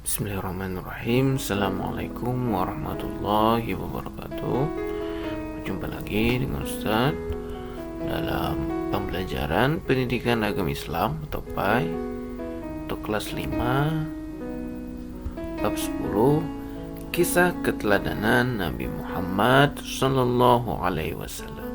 Bismillahirrahmanirrahim. Assalamualaikum warahmatullahi wabarakatuh. Berjumpa lagi dengan Ustaz dalam pembelajaran pendidikan agama Islam atau PAI untuk kelas 5 bab 10 kisah keteladanan Nabi Muhammad sallallahu alaihi wasallam.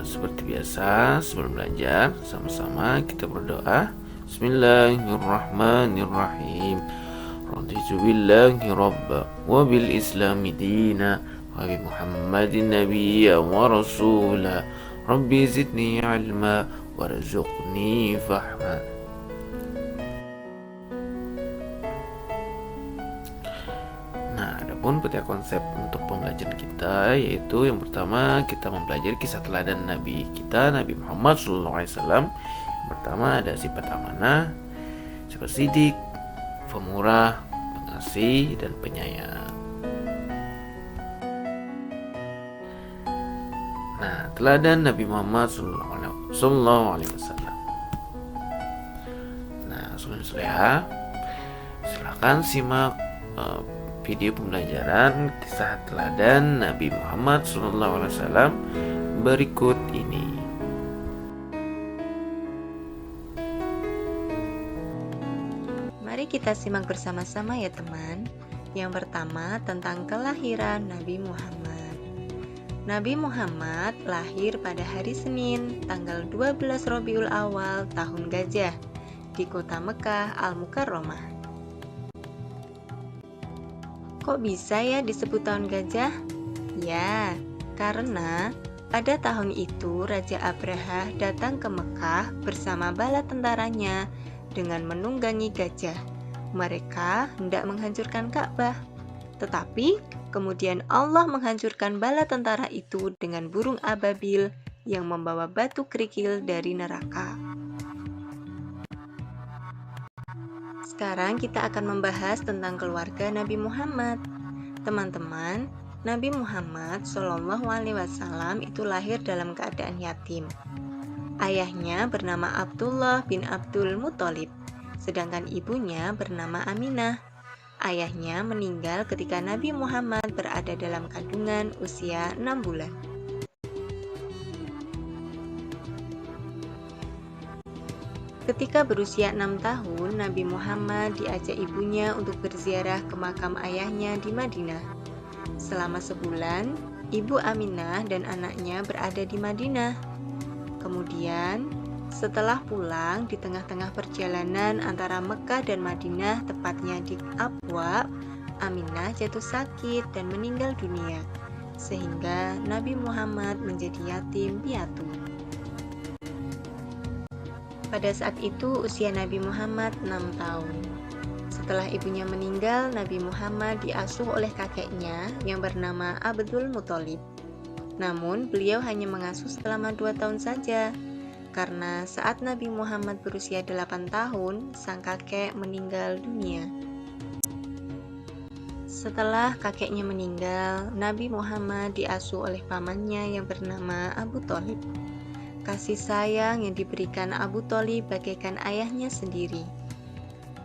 Seperti biasa, sebelum belajar, sama-sama kita berdoa. Bismillahirrahmanirrahim. Raditu billahi rabba wa bil islami dina wa bi Muhammadin nabiyya wa rasula. Rabbi zidni ilma warzuqni fahma. Adapun peta konsep untuk pembelajaran kita yaitu yang pertama kita mempelajari kisah teladan Nabi kita Nabi Muhammad SAW. Yang pertama ada sifat amanah, sifat sidik, pemurah, pengasih, dan penyayang. Teladan Nabi Muhammad SAW. Sobat Soleha, silakan simak video pembelajaran kisah teladan Nabi Muhammad SAW berikut ini. Mari kita simak bersama-sama ya teman. Yang pertama tentang kelahiran Nabi Muhammad. Nabi Muhammad lahir pada hari Senin tanggal 12 Rabiul Awal tahun Gajah di kota Mekah Al-Mukarramah. Kok bisa ya disebut tahun gajah? Ya, karena pada tahun itu Raja Abraha datang ke Mekah bersama bala tentaranya dengan menunggangi gajah. Mereka hendak menghancurkan Ka'bah. Tetapi kemudian Allah menghancurkan bala tentara itu dengan burung ababil yang membawa batu kerikil dari neraka. Sekarang kita akan membahas tentang keluarga Nabi Muhammad. Teman-teman, Nabi Muhammad SAW itu lahir dalam keadaan yatim. Ayahnya bernama Abdullah bin Abdul Muthalib, sedangkan ibunya bernama Aminah. Ayahnya meninggal ketika Nabi Muhammad berada dalam kandungan usia 6 bulan. Ketika berusia 6 tahun, Nabi Muhammad diajak ibunya untuk berziarah ke makam ayahnya di Madinah. Selama sebulan, ibu Aminah dan anaknya berada di Madinah. Kemudian, setelah pulang di tengah-tengah perjalanan antara Mekah dan Madinah, tepatnya di Abwa, Aminah jatuh sakit dan meninggal dunia, sehingga Nabi Muhammad menjadi yatim piatu. Pada saat itu usia Nabi Muhammad 6 tahun. Setelah ibunya meninggal, Nabi Muhammad diasuh oleh kakeknya yang bernama Abdul Muthalib. Namun beliau hanya mengasuh selama 2 tahun saja, karena saat Nabi Muhammad berusia 8 tahun, sang kakek meninggal dunia. Setelah kakeknya meninggal, Nabi Muhammad diasuh oleh pamannya yang bernama Abu Thalib. Kasih sayang yang diberikan Abu Thalib bagaikan ayahnya sendiri.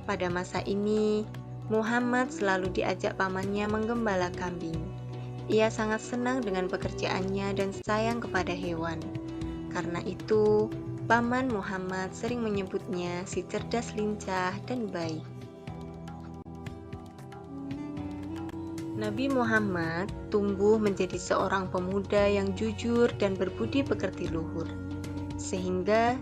Pada masa ini, Muhammad selalu diajak pamannya menggembala kambing. Ia sangat senang dengan pekerjaannya dan sayang kepada hewan. Karena itu, paman Muhammad sering menyebutnya si cerdas, lincah, dan baik. Nabi Muhammad tumbuh menjadi seorang pemuda yang jujur dan berbudi pekerti luhur, sehingga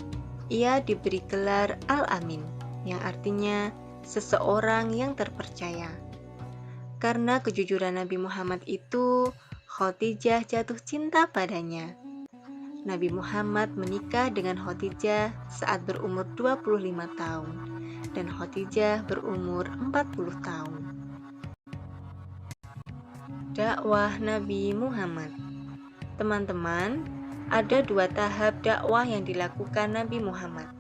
ia diberi gelar Al-Amin, yang artinya seseorang yang terpercaya. Karena kejujuran Nabi Muhammad itu, Khadijah jatuh cinta padanya. Nabi Muhammad menikah dengan Khadijah saat berumur 25 tahun, dan Khadijah berumur 40 tahun. Dakwah Nabi Muhammad. Teman-teman, ada 2 tahap dakwah yang dilakukan Nabi Muhammad.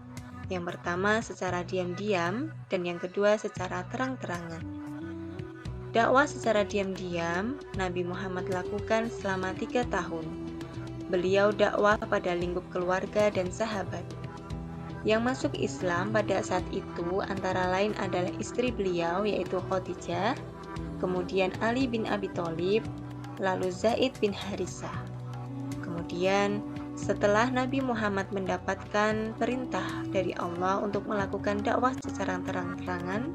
Yang pertama secara diam-diam dan yang kedua secara terang-terangan. Dakwah secara diam-diam Nabi Muhammad lakukan selama 3 tahun. Beliau dakwah pada lingkup keluarga dan sahabat. Yang masuk Islam pada saat itu antara lain adalah istri beliau yaitu Khadijah, kemudian Ali bin Abi Thalib, lalu Zaid bin Harisah. Kemudian setelah Nabi Muhammad mendapatkan perintah dari Allah untuk melakukan dakwah secara terang-terangan,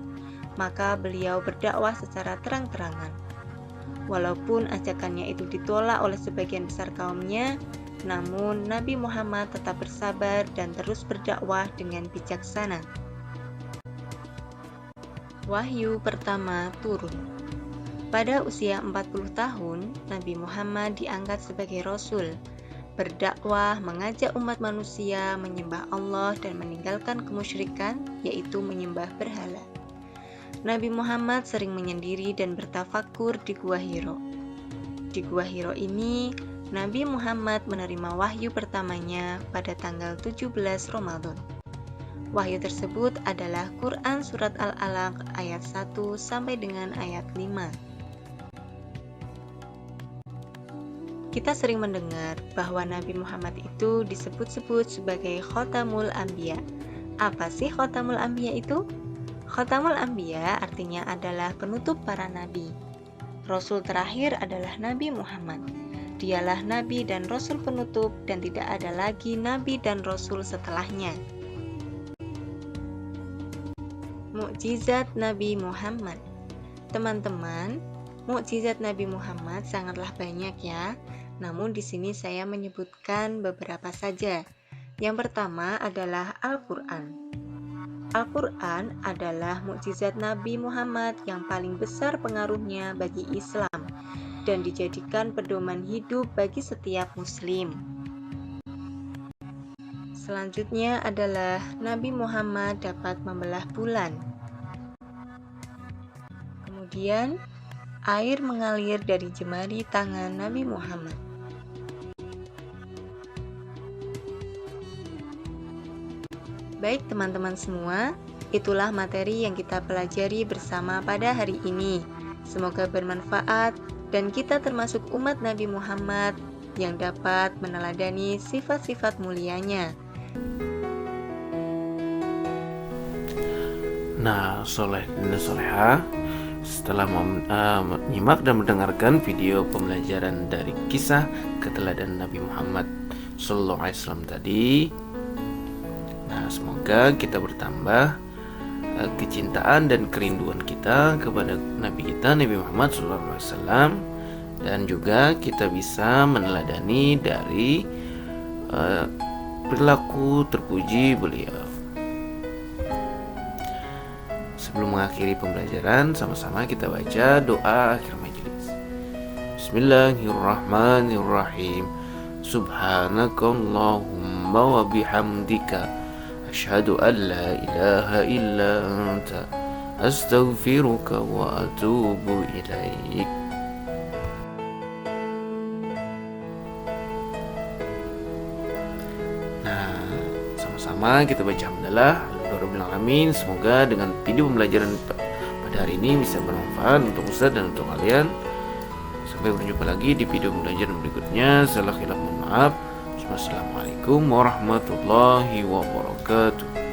maka beliau berdakwah secara terang-terangan. Walaupun ajakannya itu ditolak oleh sebagian besar kaumnya, namun Nabi Muhammad tetap bersabar dan terus berdakwah dengan bijaksana. Wahyu pertama turun. Pada usia 40 tahun, Nabi Muhammad diangkat sebagai Rasul, berdakwah mengajak umat manusia menyembah Allah dan meninggalkan kemusyrikan, yaitu menyembah berhala. Nabi Muhammad sering menyendiri dan bertafakur di Gua Hiro. Di Gua Hiro ini, Nabi Muhammad menerima wahyu pertamanya pada tanggal 17 Ramadan. Wahyu tersebut adalah Quran Surat Al-Alaq ayat 1 sampai dengan ayat 5. Kita sering mendengar bahwa Nabi Muhammad itu disebut-sebut sebagai Khotamul Anbiya. Apa sih Khotamul Anbiya itu? Khotamul Anbiya artinya adalah penutup para nabi. Rasul terakhir adalah Nabi Muhammad. Dialah nabi dan rasul penutup dan tidak ada lagi nabi dan rasul setelahnya. Mukjizat Nabi Muhammad. Teman-teman, mukjizat Nabi Muhammad sangatlah banyak ya. Namun di sini saya menyebutkan beberapa saja. Yang pertama adalah Al-Qur'an. Al-Qur'an adalah mukjizat Nabi Muhammad yang paling besar pengaruhnya bagi Islam dan dijadikan pedoman hidup bagi setiap muslim. Selanjutnya adalah Nabi Muhammad dapat membelah bulan. Kemudian, air mengalir dari jemari tangan Nabi Muhammad. Baik teman-teman semua, itulah materi yang kita pelajari bersama pada hari ini. Semoga bermanfaat dan kita termasuk umat Nabi Muhammad yang dapat meneladani sifat-sifat mulianya. Nah, soleh dan soleha, setelah menyimak dan mendengarkan video pembelajaran dari kisah keteladanan Nabi Muhammad SAW tadi, nah semoga kita bertambah kecintaan dan kerinduan kita kepada Nabi kita Nabi Muhammad SAW, dan juga kita bisa meneladani dari perilaku terpuji beliau. Sebelum mengakhiri pembelajaran, sama-sama kita baca doa akhir majelis. Bismillahirrahmanirrahim. Subhanakallahumma wa bihamdika asyhadu an la ilaha illa anta astaghfiruka wa atubu ilaik. Nah, sama-sama kita baca hamdalah Alhamdulillahirrahmanirrahim. Semoga dengan video pembelajaran pada hari ini bisa bermanfaat untuk Ustaz dan untuk kalian. Sampai berjumpa lagi di video pembelajaran berikutnya. Salah khilaf mohon maaf. Wassalamualaikum warahmatullahi wabarakatuh.